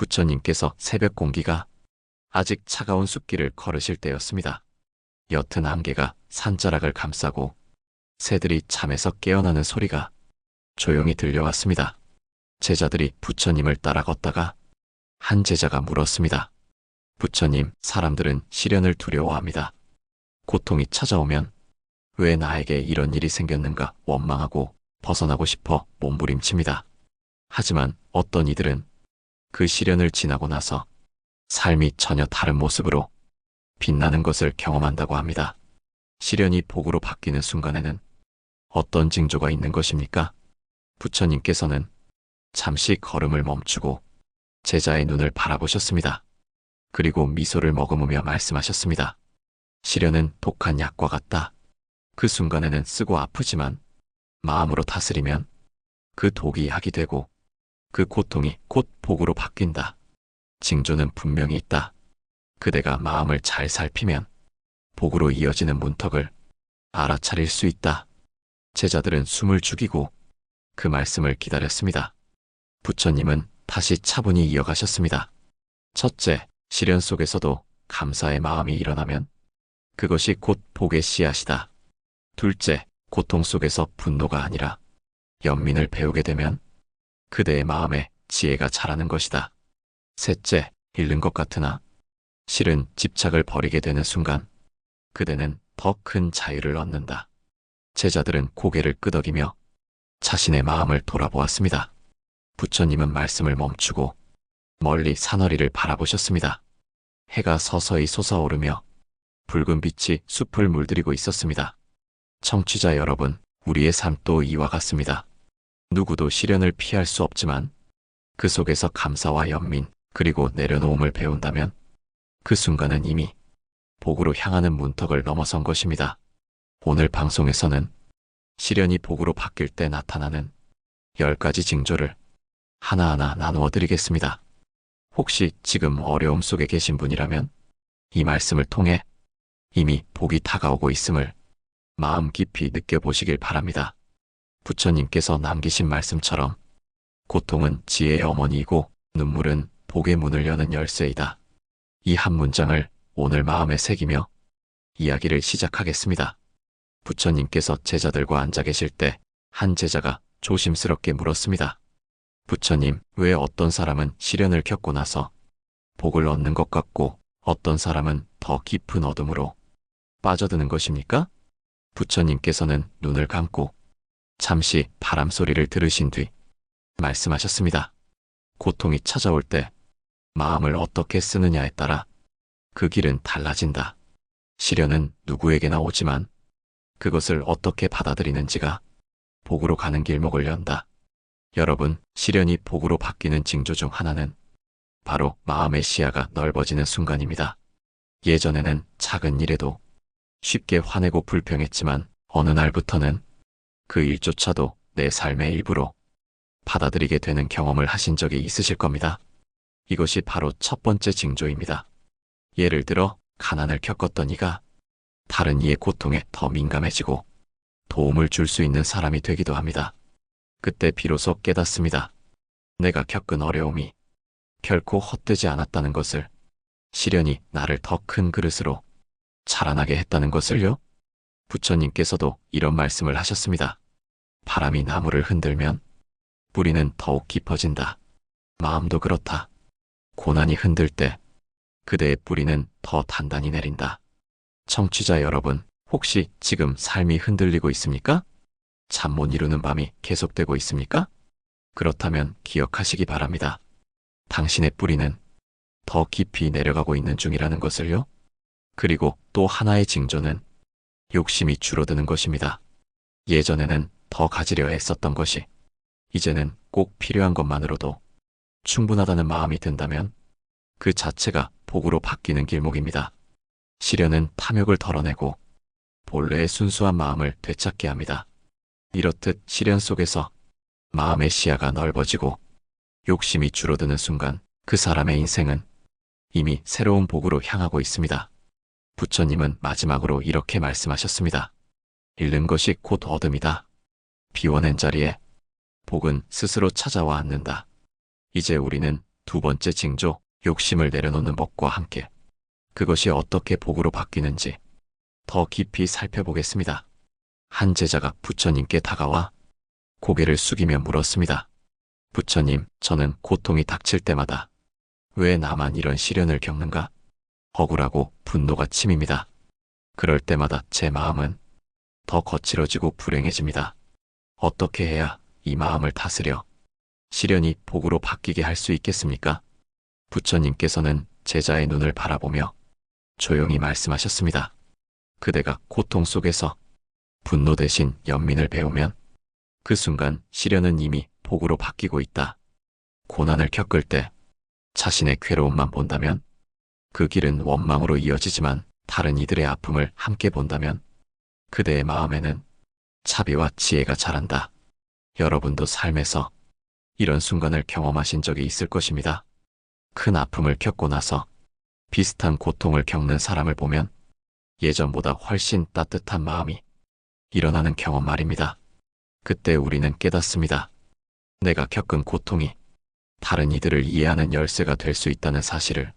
부처님께서 새벽 공기가 아직 차가운 숲길을 걸으실 때였습니다. 옅은 안개가 산자락을 감싸고 새들이 잠에서 깨어나는 소리가 조용히 들려왔습니다. 제자들이 부처님을 따라 걷다가 한 제자가 물었습니다. 부처님, 사람들은 시련을 두려워합니다. 고통이 찾아오면 왜 나에게 이런 일이 생겼는가 원망하고 벗어나고 싶어 몸부림칩니다. 하지만 어떤 이들은 그 시련을 지나고 나서 삶이 전혀 다른 모습으로 빛나는 것을 경험한다고 합니다. 시련이 복으로 바뀌는 순간에는 어떤 징조가 있는 것입니까? 부처님께서는 잠시 걸음을 멈추고 제자의 눈을 바라보셨습니다. 그리고 미소를 머금으며 말씀하셨습니다. 시련은 독한 약과 같다. 그 순간에는 쓰고 아프지만 마음으로 다스리면 그 독이 약이 되고 그 고통이 곧 복으로 바뀐다. 징조는 분명히 있다. 그대가 마음을 잘 살피면 복으로 이어지는 문턱을 알아차릴 수 있다. 제자들은 숨을 죽이고 그 말씀을 기다렸습니다. 부처님은 다시 차분히 이어가셨습니다. 첫째, 시련 속에서도 감사의 마음이 일어나면 그것이 곧 복의 씨앗이다. 둘째, 고통 속에서 분노가 아니라 연민을 배우게 되면 그대의 마음에 지혜가 자라는 것이다. 셋째, 잃는 것 같으나 실은 집착을 버리게 되는 순간 그대는 더 큰 자유를 얻는다. 제자들은 고개를 끄덕이며 자신의 마음을 돌아보았습니다. 부처님은 말씀을 멈추고 멀리 산허리를 바라보셨습니다. 해가 서서히 솟아오르며 붉은 빛이 숲을 물들이고 있었습니다. 청취자 여러분, 우리의 삶도 이와 같습니다. 누구도 시련을 피할 수 없지만 그 속에서 감사와 연민 그리고 내려놓음을 배운다면 그 순간은 이미 복으로 향하는 문턱을 넘어선 것입니다. 오늘 방송에서는 시련이 복으로 바뀔 때 나타나는 10가지 징조를 하나하나 나누어 드리겠습니다. 혹시 지금 어려움 속에 계신 분이라면 이 말씀을 통해 이미 복이 다가오고 있음을 마음 깊이 느껴보시길 바랍니다. 부처님께서 남기신 말씀처럼 고통은 지혜의 어머니이고 눈물은 복의 문을 여는 열쇠이다. 이 한 문장을 오늘 마음에 새기며 이야기를 시작하겠습니다. 부처님께서 제자들과 앉아 계실 때 한 제자가 조심스럽게 물었습니다. 부처님, 왜 어떤 사람은 시련을 겪고 나서 복을 얻는 것 같고 어떤 사람은 더 깊은 어둠으로 빠져드는 것입니까? 부처님께서는 눈을 감고 잠시 바람 소리를 들으신 뒤 말씀하셨습니다. 고통이 찾아올 때 마음을 어떻게 쓰느냐에 따라 그 길은 달라진다. 시련은 누구에게나 오지만 그것을 어떻게 받아들이는지가 복으로 가는 길목을 연다. 여러분, 시련이 복으로 바뀌는 징조 중 하나는 바로 마음의 시야가 넓어지는 순간입니다. 예전에는 작은 일에도 쉽게 화내고 불평했지만 어느 날부터는 그 일조차도 내 삶의 일부로 받아들이게 되는 경험을 하신 적이 있으실 겁니다. 이것이 바로 첫 번째 징조입니다. 예를 들어 가난을 겪었던 이가 다른 이의 고통에 더 민감해지고 도움을 줄 수 있는 사람이 되기도 합니다. 그때 비로소 깨닫습니다. 내가 겪은 어려움이 결코 헛되지 않았다는 것을, 시련이 나를 더 큰 그릇으로 자라나게 했다는 것을요. 부처님께서도 이런 말씀을 하셨습니다. 바람이 나무를 흔들면 뿌리는 더욱 깊어진다. 마음도 그렇다. 고난이 흔들 때 그대의 뿌리는 더 단단히 내린다. 청취자 여러분, 혹시 지금 삶이 흔들리고 있습니까? 잠 못 이루는 밤이 계속되고 있습니까? 그렇다면 기억하시기 바랍니다. 당신의 뿌리는 더 깊이 내려가고 있는 중이라는 것을요. 그리고 또 하나의 징조는 욕심이 줄어드는 것입니다. 예전에는 더 가지려 애썼던 것이 이제는 꼭 필요한 것만으로도 충분하다는 마음이 든다면 그 자체가 복으로 바뀌는 길목입니다. 시련은 탐욕을 덜어내고 본래의 순수한 마음을 되찾게 합니다. 이렇듯 시련 속에서 마음의 시야가 넓어지고 욕심이 줄어드는 순간 그 사람의 인생은 이미 새로운 복으로 향하고 있습니다. 부처님은 마지막으로 이렇게 말씀하셨습니다. 잃는 것이 곧 얻음이다. 비워낸 자리에 복은 스스로 찾아와 앉는다. 이제 우리는 두 번째 징조, 욕심을 내려놓는 법과 함께 그것이 어떻게 복으로 바뀌는지 더 깊이 살펴보겠습니다. 한 제자가 부처님께 다가와 고개를 숙이며 물었습니다. 부처님, 저는 고통이 닥칠 때마다 왜 나만 이런 시련을 겪는가? 억울하고 분노가 침입니다. 그럴 때마다 제 마음은 더 거칠어지고 불행해집니다. 어떻게 해야 이 마음을 다스려 시련이 복으로 바뀌게 할 수 있겠습니까? 부처님께서는 제자의 눈을 바라보며 조용히 말씀하셨습니다. 그대가 고통 속에서 분노 대신 연민을 배우면 그 순간 시련은 이미 복으로 바뀌고 있다. 고난을 겪을 때 자신의 괴로움만 본다면 그 길은 원망으로 이어지지만 다른 이들의 아픔을 함께 본다면 그대의 마음에는 자비와 지혜가 자란다. 여러분도 삶에서 이런 순간을 경험하신 적이 있을 것입니다. 큰 아픔을 겪고 나서 비슷한 고통을 겪는 사람을 보면 예전보다 훨씬 따뜻한 마음이 일어나는 경험 말입니다. 그때 우리는 깨닫습니다. 내가 겪은 고통이 다른 이들을 이해하는 열쇠가 될 수 있다는 사실을.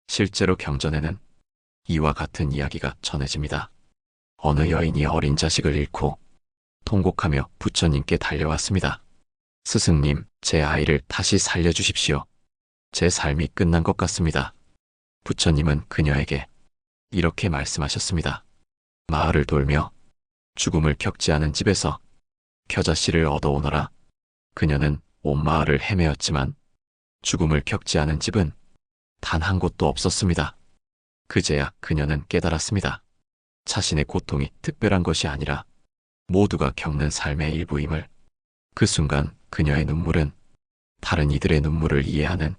실제로 경전에는 이와 같은 이야기가 전해집니다. 어느 여인이 어린 자식을 잃고 통곡하며 부처님께 달려왔습니다. 스승님, 제 아이를 다시 살려주십시오. 제 삶이 끝난 것 같습니다. 부처님은 그녀에게 이렇게 말씀하셨습니다. 마을을 돌며 죽음을 겪지 않은 집에서 겨자씨를 얻어오너라. 그녀는 온 마을을 헤매었지만 죽음을 겪지 않은 집은 단 한 곳도 없었습니다. 그제야 그녀는 깨달았습니다. 자신의 고통이 특별한 것이 아니라 모두가 겪는 삶의 일부임을. 그 순간 그녀의 눈물은 다른 이들의 눈물을 이해하는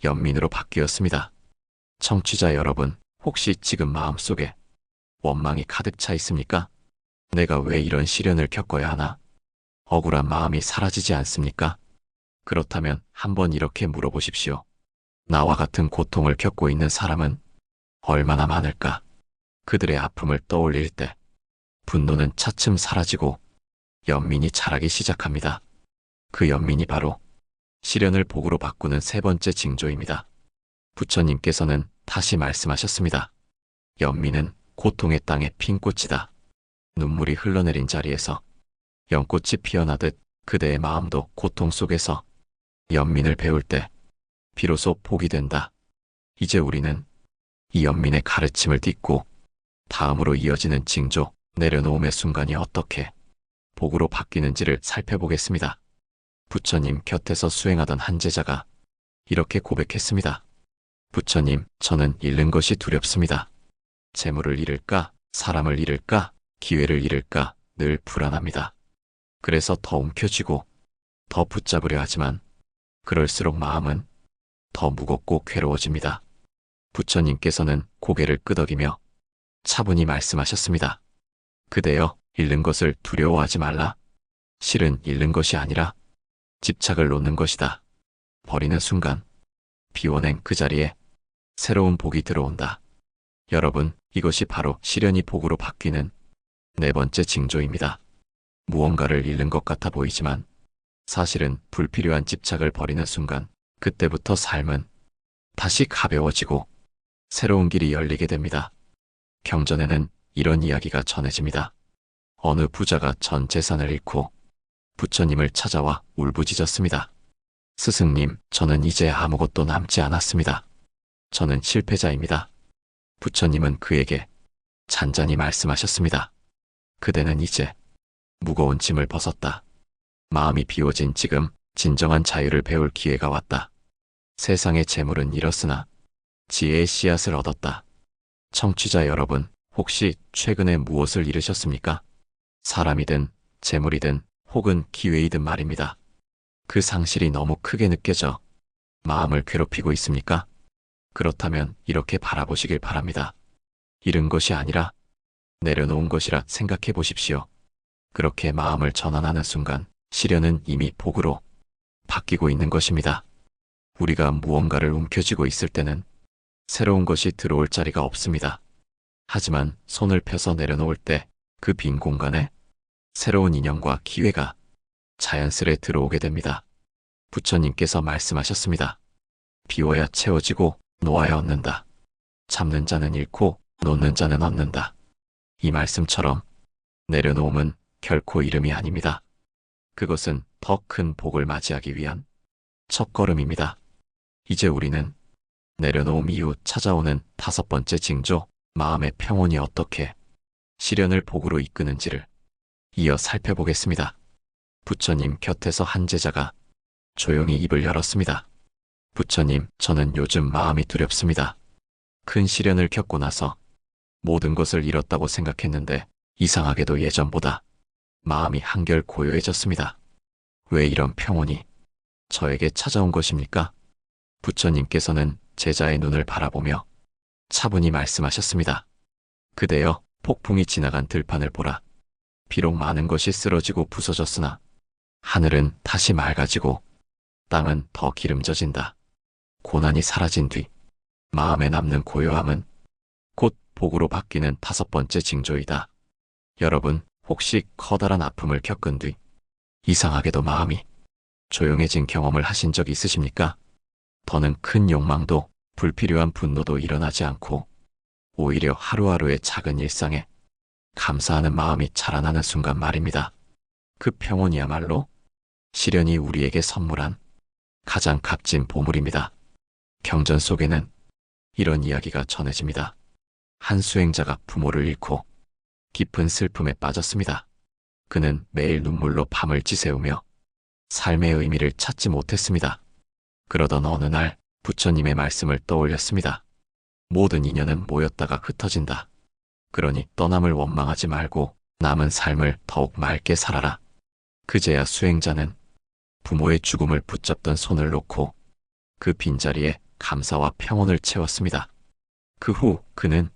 연민으로 바뀌었습니다. 청취자 여러분, 혹시 지금 마음속에 원망이 가득 차 있습니까? 내가 왜 이런 시련을 겪어야 하나? 억울한 마음이 사라지지 않습니까? 그렇다면 한번 이렇게 물어보십시오. 나와 같은 고통을 겪고 있는 사람은 얼마나 많을까? 그들의 아픔을 떠올릴 때 분노는 차츰 사라지고 연민이 자라기 시작합니다. 그 연민이 바로 시련을 복으로 바꾸는 세 번째 징조입니다. 부처님께서는 다시 말씀하셨습니다. 연민은 고통의 땅에 핀 꽃이다. 눈물이 흘러내린 자리에서 연꽃이 피어나듯 그대의 마음도 고통 속에서 연민을 배울 때 비로소 복이 된다. 이제 우리는 이 연민의 가르침을 딛고 다음으로 이어지는 징조, 내려놓음의 순간이 어떻게 복으로 바뀌는지를 살펴보겠습니다. 부처님 곁에서 수행하던 한 제자가 이렇게 고백했습니다. 부처님, 저는 잃는 것이 두렵습니다. 재물을 잃을까, 사람을 잃을까, 기회를 잃을까 늘 불안합니다. 그래서 더 움켜쥐고 더 붙잡으려 하지만 그럴수록 마음은 더 무겁고 괴로워집니다. 부처님께서는 고개를 끄덕이며 차분히 말씀하셨습니다. 그대여, 잃는 것을 두려워하지 말라. 실은 잃는 것이 아니라 집착을 놓는 것이다. 버리는 순간 비워낸 그 자리에 새로운 복이 들어온다. 여러분, 이것이 바로 시련이 복으로 바뀌는 네 번째 징조입니다. 무언가를 잃는 것 같아 보이지만 사실은 불필요한 집착을 버리는 순간 그때부터 삶은 다시 가벼워지고 새로운 길이 열리게 됩니다. 경전에는 이런 이야기가 전해집니다. 어느 부자가 전 재산을 잃고 부처님을 찾아와 울부짖었습니다. 스승님, 저는 이제 아무것도 남지 않았습니다. 저는 실패자입니다. 부처님은 그에게 잔잔히 말씀하셨습니다. 그대는 이제 무거운 짐을 벗었다. 마음이 비워진 지금 진정한 자유를 배울 기회가 왔다. 세상의 재물은 잃었으나 지혜의 씨앗을 얻었다. 청취자 여러분, 혹시 최근에 무엇을 잃으셨습니까? 사람이든 재물이든 혹은 기회이든 말입니다. 그 상실이 너무 크게 느껴져 마음을 괴롭히고 있습니까? 그렇다면 이렇게 바라보시길 바랍니다. 잃은 것이 아니라 내려놓은 것이라 생각해 보십시오. 그렇게 마음을 전환하는 순간 시련은 이미 복으로 바뀌고 있는 것입니다. 우리가 무언가를 움켜쥐고 있을 때는 새로운 것이 들어올 자리가 없습니다. 하지만 손을 펴서 내려놓을 때 그 빈 공간에 새로운 인연과 기회가 자연스레 들어오게 됩니다. 부처님께서 말씀하셨습니다. 비워야 채워지고 놓아야 얻는다. 잡는 자는 잃고 놓는 자는 얻는다. 이 말씀처럼 내려놓음은 결코 이름이 아닙니다. 그것은 더 큰 복을 맞이하기 위한 첫걸음입니다. 이제 우리는 내려놓음 이후 찾아오는 다섯 번째 징조, 마음의 평온이 어떻게 시련을 복으로 이끄는지를 이어 살펴보겠습니다. 부처님 곁에서 한 제자가 조용히 입을 열었습니다. 부처님, 저는 요즘 마음이 두렵습니다. 큰 시련을 겪고 나서 모든 것을 잃었다고 생각했는데 이상하게도 예전보다 마음이 한결 고요해졌습니다. 왜 이런 평온이 저에게 찾아온 것입니까? 부처님께서는 제자의 눈을 바라보며 차분히 말씀하셨습니다. 그대여, 폭풍이 지나간 들판을 보라. 비록 많은 것이 쓰러지고 부서졌으나 하늘은 다시 맑아지고 땅은 더 기름져진다. 고난이 사라진 뒤 마음에 남는 고요함은 곧 복으로 바뀌는 다섯 번째 징조이다. 여러분, 혹시 커다란 아픔을 겪은 뒤 이상하게도 마음이 조용해진 경험을 하신 적 있으십니까? 더는 큰 욕망도 불필요한 분노도 일어나지 않고 오히려 하루하루의 작은 일상에 감사하는 마음이 자라나는 순간 말입니다. 그 평온이야말로 시련이 우리에게 선물한 가장 값진 보물입니다. 경전 속에는 이런 이야기가 전해집니다. 한 수행자가 부모를 잃고 깊은 슬픔에 빠졌습니다. 그는 매일 눈물로 밤을 지새우며 삶의 의미를 찾지 못했습니다. 그러던 어느 날 부처님의 말씀을 떠올렸습니다. 모든 인연은 모였다가 흩어진다. 그러니 떠남을 원망하지 말고 남은 삶을 더욱 맑게 살아라. 그제야 수행자는 부모의 죽음을 붙잡던 손을 놓고 그 빈자리에 감사와 평온을 채웠습니다. 그 후 그는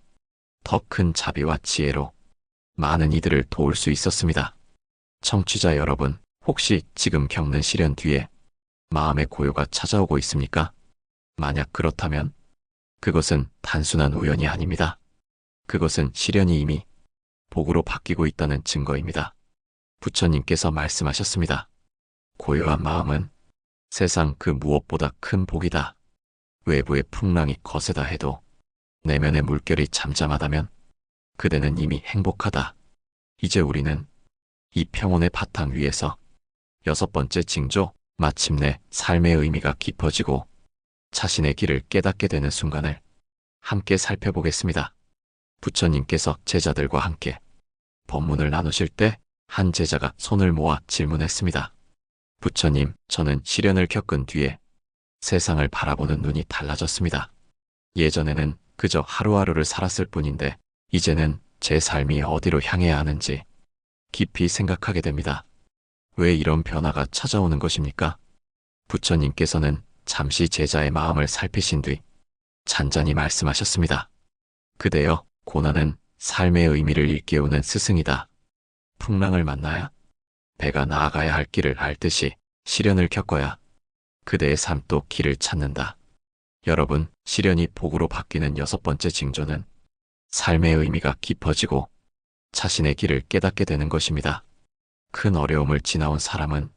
더 큰 자비와 지혜로 많은 이들을 도울 수 있었습니다. 청취자 여러분, 혹시 지금 겪는 시련 뒤에 마음의 고요가 찾아오고 있습니까? 만약 그렇다면 그것은 단순한 우연이 아닙니다. 그것은 시련이 이미 복으로 바뀌고 있다는 증거입니다. 부처님께서 말씀하셨습니다. 고요한 마음은 세상 그 무엇보다 큰 복이다. 외부의 풍랑이 거세다 해도 내면의 물결이 잠잠하다면 그대는 이미 행복하다. 이제 우리는 이 평온의 바탕 위에서 여섯 번째 징조, 마침내 삶의 의미가 깊어지고 자신의 길을 깨닫게 되는 순간을 함께 살펴보겠습니다. 부처님께서 제자들과 함께 법문을 나누실 때 한 제자가 손을 모아 질문했습니다. 부처님, 저는 시련을 겪은 뒤에 세상을 바라보는 눈이 달라졌습니다. 예전에는 그저 하루하루를 살았을 뿐인데 이제는 제 삶이 어디로 향해야 하는지 깊이 생각하게 됩니다. 왜 이런 변화가 찾아오는 것입니까? 부처님께서는 잠시 제자의 마음을 살피신 뒤 잔잔히 말씀하셨습니다. 그대여, 고난은 삶의 의미를 일깨우는 스승이다. 풍랑을 만나야 배가 나아가야 할 길을 알듯이 시련을 겪어야 그대의 삶도 길을 찾는다. 여러분, 시련이 복으로 바뀌는 여섯 번째 징조는 삶의 의미가 깊어지고 자신의 길을 깨닫게 되는 것입니다. 큰 어려움을 지나온 사람은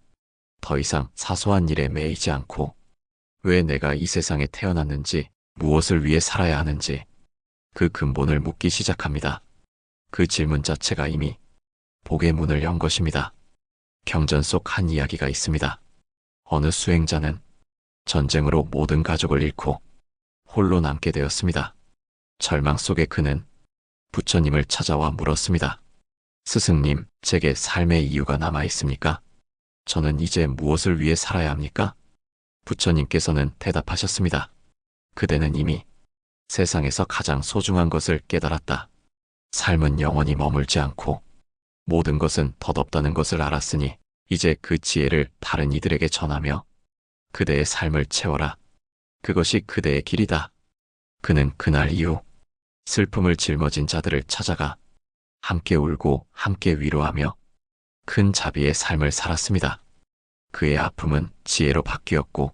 더 이상 사소한 일에 매이지 않고 왜 내가 이 세상에 태어났는지, 무엇을 위해 살아야 하는지 그 근본을 묻기 시작합니다. 그 질문 자체가 이미 복의 문을 연 것입니다. 경전 속 한 이야기가 있습니다. 어느 수행자는 전쟁으로 모든 가족을 잃고 홀로 남게 되었습니다. 절망 속에 그는 부처님을 찾아와 물었습니다. 스승님, 제게 삶의 이유가 남아 있습니까? 저는 이제 무엇을 위해 살아야 합니까? 부처님께서는 대답하셨습니다. 그대는 이미 세상에서 가장 소중한 것을 깨달았다. 삶은 영원히 머물지 않고 모든 것은 덧없다는 것을 알았으니 이제 그 지혜를 다른 이들에게 전하며 그대의 삶을 채워라. 그것이 그대의 길이다. 그는 그날 이후 슬픔을 짊어진 자들을 찾아가 함께 울고 함께 위로하며 큰 자비의 삶을 살았습니다. 그의 아픔은 지혜로 바뀌었고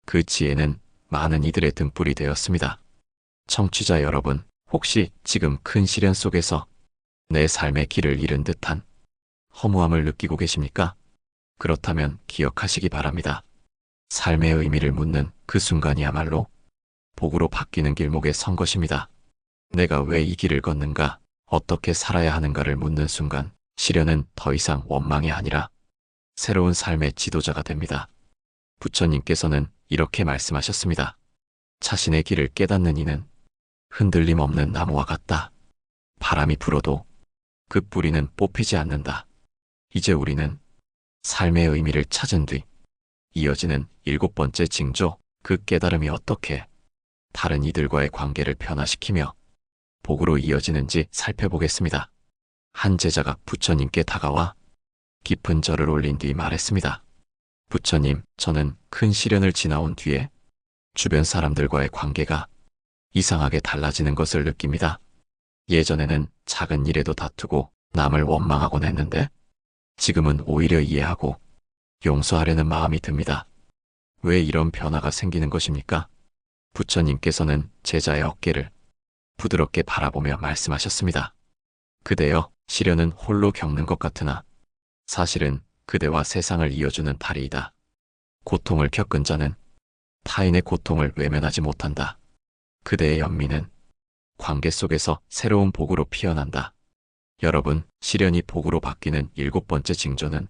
그 지혜는 많은 이들의 등불이 되었습니다. 청취자 여러분, 혹시 지금 큰 시련 속에서 내 삶의 길을 잃은 듯한 허무함을 느끼고 계십니까? 그렇다면 기억하시기 바랍니다. 삶의 의미를 묻는 그 순간이야말로 복으로 바뀌는 길목에 선 것입니다. 내가 왜 이 길을 걷는가, 어떻게 살아야 하는가를 묻는 순간, 시련은 더 이상 원망이 아니라 새로운 삶의 지도자가 됩니다. 부처님께서는 이렇게 말씀하셨습니다. 자신의 길을 깨닫는 이는 흔들림 없는 나무와 같다. 바람이 불어도 그 뿌리는 뽑히지 않는다. 이제 우리는 삶의 의미를 찾은 뒤 이어지는 7번째 징조, 그 깨달음이 어떻게 다른 이들과의 관계를 변화시키며 복으로 이어지는지 살펴보겠습니다. 한 제자가 부처님께 다가와 깊은 절을 올린 뒤 말했습니다. 부처님, 저는 큰 시련을 지나온 뒤에 주변 사람들과의 관계가 이상하게 달라지는 것을 느낍니다. 예전에는 작은 일에도 다투고 남을 원망하곤 했는데 지금은 오히려 이해하고 용서하려는 마음이 듭니다. 왜 이런 변화가 생기는 것입니까? 부처님께서는 제자의 어깨를 부드럽게 바라보며 말씀하셨습니다. 그대여, 시련은 홀로 겪는 것 같으나 사실은 그대와 세상을 이어주는 다리이다. 고통을 겪은 자는 타인의 고통을 외면하지 못한다. 그대의 연민은 관계 속에서 새로운 복으로 피어난다. 여러분, 시련이 복으로 바뀌는 7번째 징조는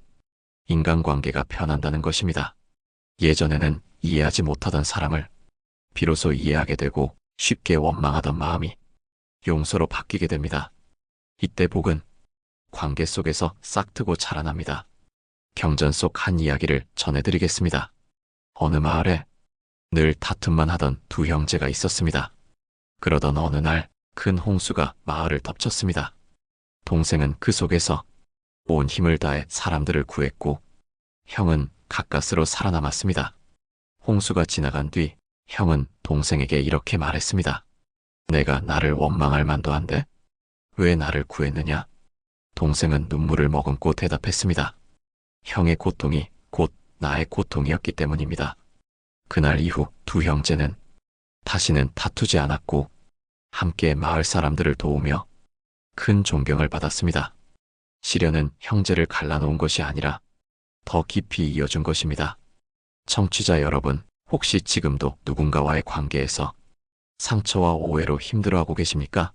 인간관계가 편한다는 것입니다. 예전에는 이해하지 못하던 사람을 비로소 이해하게 되고 쉽게 원망하던 마음이 용서로 바뀌게 됩니다. 이때 복은 관계 속에서 싹트고 자라납니다. 경전 속 한 이야기를 전해드리겠습니다. 어느 마을에 늘 다툼만 하던 두 형제가 있었습니다. 그러던 어느 날 큰 홍수가 마을을 덮쳤습니다. 동생은 그 속에서 온 힘을 다해 사람들을 구했고 형은 가까스로 살아남았습니다. 홍수가 지나간 뒤 형은 동생에게 이렇게 말했습니다. 내가 나를 원망할 만도 한데 왜 나를 구했느냐? 동생은 눈물을 머금고 대답했습니다. 형의 고통이 곧 나의 고통이었기 때문입니다. 그날 이후 두 형제는 다시는 다투지 않았고 함께 마을 사람들을 도우며 큰 존경을 받았습니다. 시련은 형제를 갈라놓은 것이 아니라 더 깊이 이어준 것입니다. 청취자 여러분, 혹시 지금도 누군가와의 관계에서 상처와 오해로 힘들어하고 계십니까?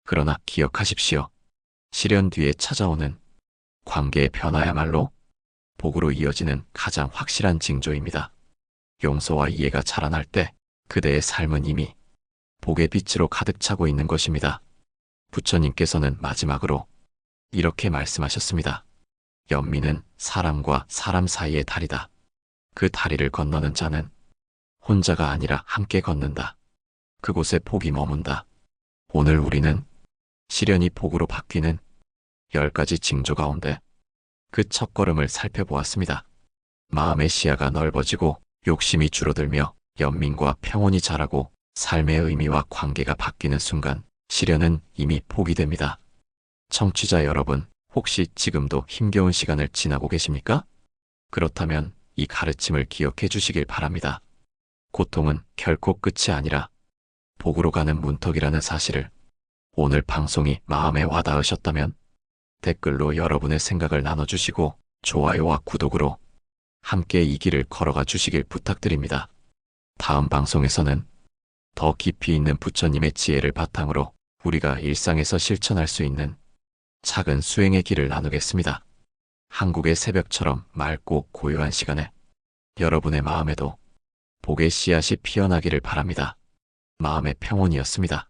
그러나 기억하십시오. 시련 뒤에 찾아오는 관계의 변화야말로 복으로 이어지는 가장 확실한 징조입니다. 용서와 이해가 자라날 때 그대의 삶은 이미 복의 빛으로 가득 차고 있는 것입니다. 부처님께서는 마지막으로 이렇게 말씀하셨습니다. 연민은 사람과 사람 사이의 다리다. 그 다리를 건너는 자는 혼자가 아니라 함께 걷는다. 그곳에 복이 머문다. 오늘 우리는 시련이 복으로 바뀌는 10가지 징조 가운데 그 첫걸음을 살펴보았습니다. 마음의 시야가 넓어지고 욕심이 줄어들며 연민과 평온이 자라고 삶의 의미와 관계가 바뀌는 순간 시련은 이미 복이 됩니다. 청취자 여러분, 혹시 지금도 힘겨운 시간을 지나고 계십니까? 그렇다면 이 가르침을 기억해 주시길 바랍니다. 고통은 결코 끝이 아니라 복으로 가는 문턱이라는 사실을 오늘 방송이 마음에 와닿으셨다면 댓글로 여러분의 생각을 나눠주시고 좋아요와 구독으로 함께 이 길을 걸어가 주시길 부탁드립니다. 다음 방송에서는 더 깊이 있는 부처님의 지혜를 바탕으로 우리가 일상에서 실천할 수 있는 작은 수행의 길을 나누겠습니다. 한국의 새벽처럼 맑고 고요한 시간에 여러분의 마음에도 복의 씨앗이 피어나기를 바랍니다. 마음의 평온이었습니다.